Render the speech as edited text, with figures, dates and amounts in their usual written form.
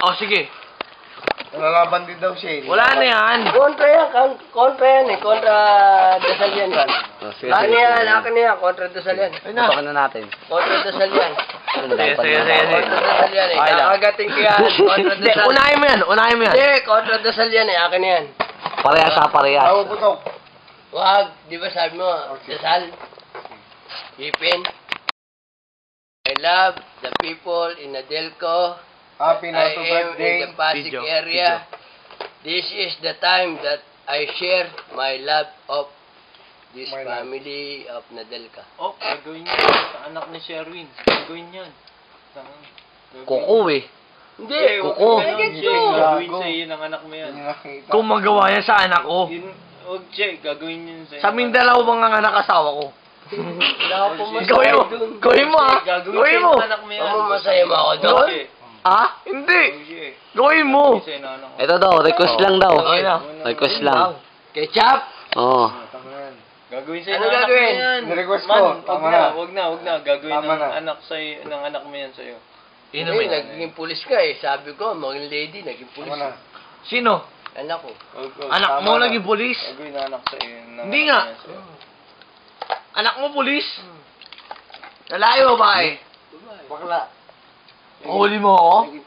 Oh, sige. Nalalaban din daw siya. Wala na yan. Kontra yan, kontra yan eh. Kontra dasal yan. Akin na yan, kontra dasal yan. Tutukan na natin. Kontra dasal yan. Sige. Kontra dasal yan eh. Kakagating ko yan. Kontra Hindi, dasal. unahin mo yan. Hindi, kontra dasal yan eh. Akin na yan. Parehas sa parehas. Ako putok. Wag, di ba sabi mo, dasal? Ipin. I love the people in Adelco. Happy na I to am birthday. in the Pasig Video. area. This is the time that I share my love of this My love. family of Nadelka. Oh, gagawin niya sa anak ni Sherwin. Gagawin yan. Kuko eh. Hindi, Kuko. Gagawin sa iyo ng anak mo yan. Hindi nakita. Kung magawa yan sa anak ko. Huwag siya, gagawin yun sa iyo. Sa Mindanao bang ang anak asawa ko? wala ko pumasaya Gawin mo. dun. Gawin mo ha. Gagawin Gawin sa mo. iyo ng anak mo yan. Ako masaya mo ako doon? Okay. Ha? Hindi. Okay. Gawin mo. Gagawin sa iyo ng anak mo. Ito daw, request lang daw. Okay na. Request lang. Ketchup? Oo. Tama na yan. Gagawin sa iyo Ano ng anak mo gagawin? yan. Nirequest Man, ko. wag Tama na, na. wag na. Gagawin Tama ng na. anak sa iyo, ng anak mo yan sa iyo. Hindi, naging pulis ka eh. Sabi ko, mga lady, naging pulis. Tama na. Sino? Anak ko. Anak Tama mo na. naging pulis? Gagawin ng anak sa iyo. ng Hindi anak nga. mo yan sa iyo. Anak mo pulis? Lalaki o babae? Bakla. Huli mo ako? Naging